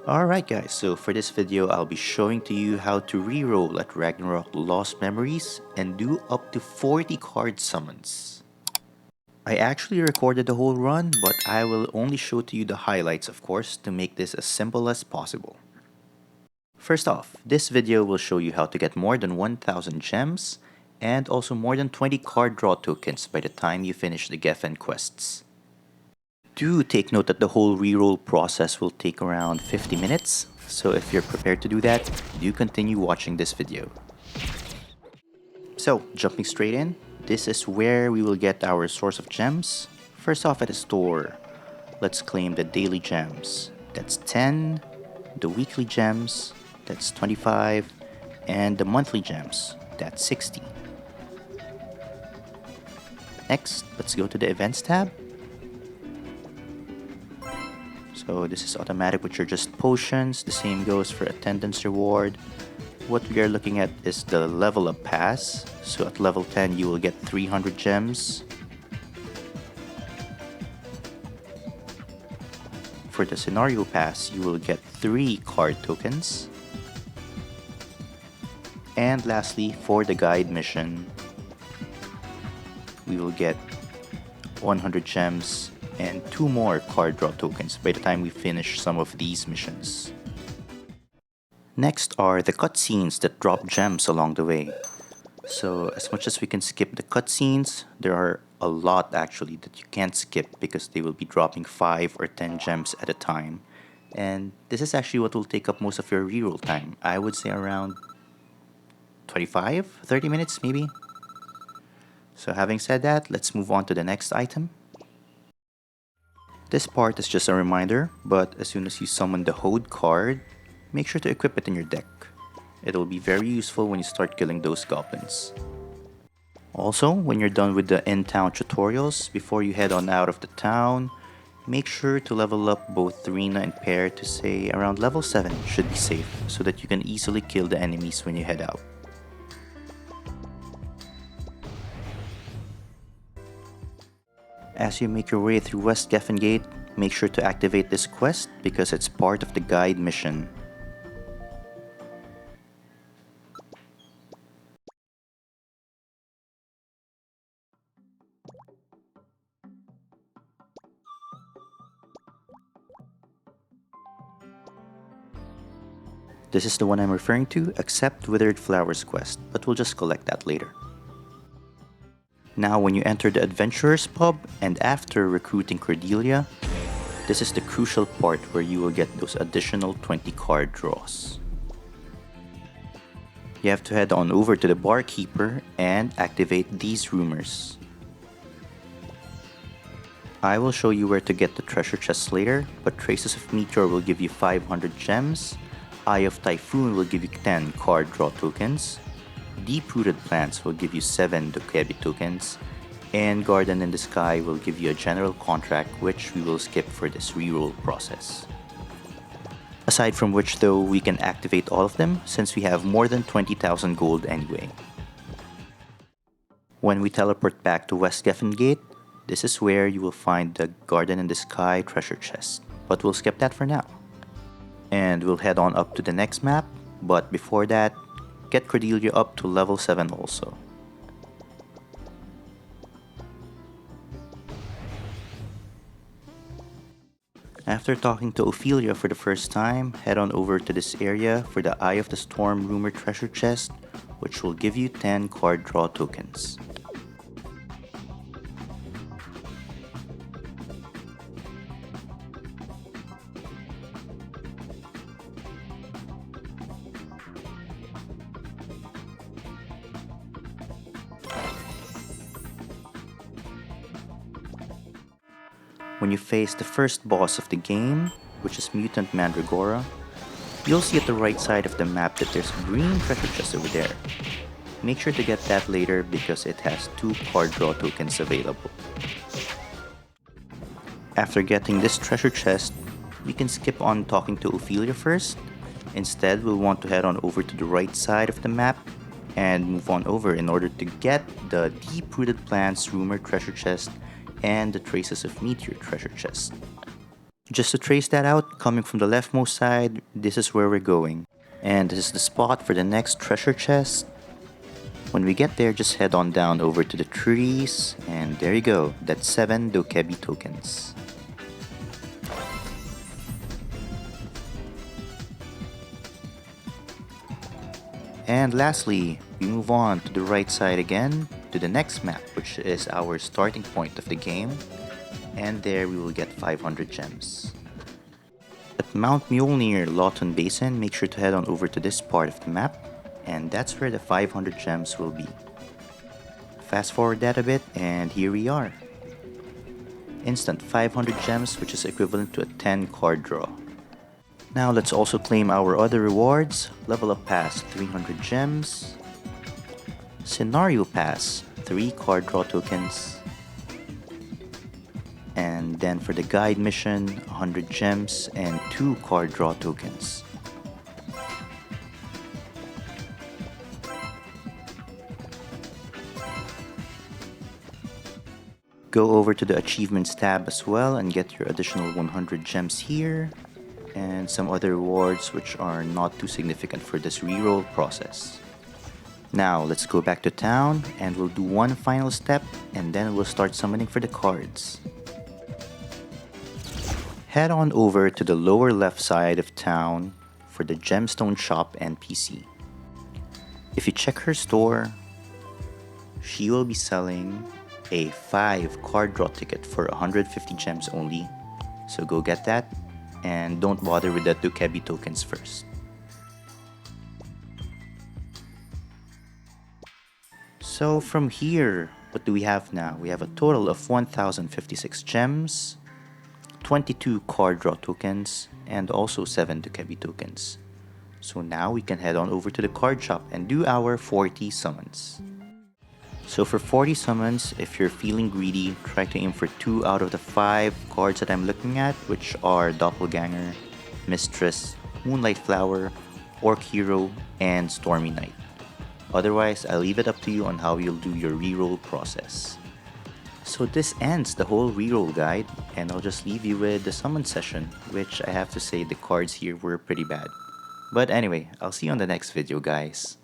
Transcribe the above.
Alright guys, so for this video I'll be showing to you how to reroll at Ragnarok Lost Memories and do up to 40 card summons. I actually recorded the whole run, but I will only show to you the highlights of course to make this as simple as possible. First off, this video will show you how to get more than 1000 gems and also more than 20 card draw tokens by the time you finish the Geffen quests. Do take note that the whole reroll process will take around 50 minutes, so if you're prepared to do that, do continue watching this video. So, jumping straight in, this is where we will get our source of gems. First off at the store, let's claim the daily gems. That's 10, the weekly gems, that's 25, and the monthly gems, that's 60. Next, let's go to the events tab. So this is automatic, which are just potions. The same goes for attendance reward. What we are looking at is the level up pass. So at level 10 you will get 300 gems. For the scenario pass you will get 3 card tokens. And lastly, for the guide mission we will get 100 gems and 2 more card draw tokens by the time we finish some of these missions. Next are the cutscenes that drop gems along the way. So as much as we can skip the cutscenes, there are a lot actually that you can't skip because they will be dropping 5 or 10 gems at a time. And this is actually what will take up most of your reroll time. I would say around 25-30 minutes maybe. So having said that, let's move on to the next item. This part is just a reminder, but as soon as you summon the Hode card, make sure to equip it in your deck. It will be very useful when you start killing those goblins. Also, when you're done with the in-town tutorials, before you head on out of the town, make sure to level up both Rena and Pear to say around level 7 should be safe, so that you can easily kill the enemies when you head out. As you make your way through West Geffen Gate, make sure to activate this quest because it's part of the guide mission. This is the one I'm referring to, Accept Withered Flowers quest, but we'll just collect that later. Now when you enter the Adventurers pub and after recruiting Cordelia, this is the crucial part where you will get those additional 20 card draws. You have to head on over to the barkeeper and activate these rumors. I will show you where to get the treasure chests later, but Traces of Meteor will give you 500 gems, Eye of Typhoon will give you 10 card draw tokens, Deep-Rooted Plants will give you 7 Dokebi Tokens, and Garden in the Sky will give you a general contract which we will skip for this reroll process. Aside from which though, we can activate all of them since we have more than 20,000 gold anyway. When we teleport back to West Geffen Gate, this is where you will find the Garden in the Sky treasure chest, but we'll skip that for now. And we'll head on up to the next map, but before that, get Cordelia up to level 7 also. After talking to Ophelia for the first time, head on over to this area for the Eye of the Storm Rumor treasure chest, which will give you 10 card draw tokens. When you face the first boss of the game, which is Mutant Mandragora, you'll see at the right side of the map that there's a green treasure chest over there. Make sure to get that later because it has 2 card draw tokens available. After getting this treasure chest, we can skip on talking to Ophelia first. Instead, we'll want to head on over to the right side of the map and move on over in order to get the Deep-Rooted Plants Rumor treasure chest and the Traces of Meteor treasure chest. Just to trace that out, coming from the leftmost side, this is where we're going. And this is the spot for the next treasure chest. When we get there, just head on down over to the trees, and there you go, that's 7 Dokebi tokens. And lastly, we move on to the right side again, to the next map, which is our starting point of the game, and there we will get 500 gems. At Mount Mjolnir Lawton Basin, make sure to head on over to this part of the map, and that's where the 500 gems will be. Fast forward that a bit, and here we are. Instant 500 gems, which is equivalent to a 10 card draw. Now let's also claim our other rewards. Level up pass, 300 gems. Scenario pass, 3 card draw tokens. And then for the guide mission, 100 gems and 2 card draw tokens. Go over to the achievements tab as well and get your additional 100 gems here, and some other rewards which are not too significant for this reroll process. Now let's go back to town and we'll do one final step, and then we'll start summoning for the cards. Head on over to the lower left side of town for the Gemstone Shop NPC. If you check her store, she will be selling a 5 card draw ticket for 150 gems only, so go get that, and don't bother with the Dokebi tokens first. So from here, what do we have now? We have a total of 1056 gems, 22 card draw tokens, and also 7 Dokebi tokens. So now we can head on over to the card shop and do our 40 summons. So for 40 summons, if you're feeling greedy, try to aim for 2 out of the 5 cards that I'm looking at, which are Doppelganger, Mistress, Moonlight Flower, Orc Hero, and Stormy Knight. Otherwise, I'll leave it up to you on how you'll do your reroll process. So this ends the whole reroll guide, and I'll just leave you with the summon session, which I have to say the cards here were pretty bad. But anyway, I'll see you on the next video, guys.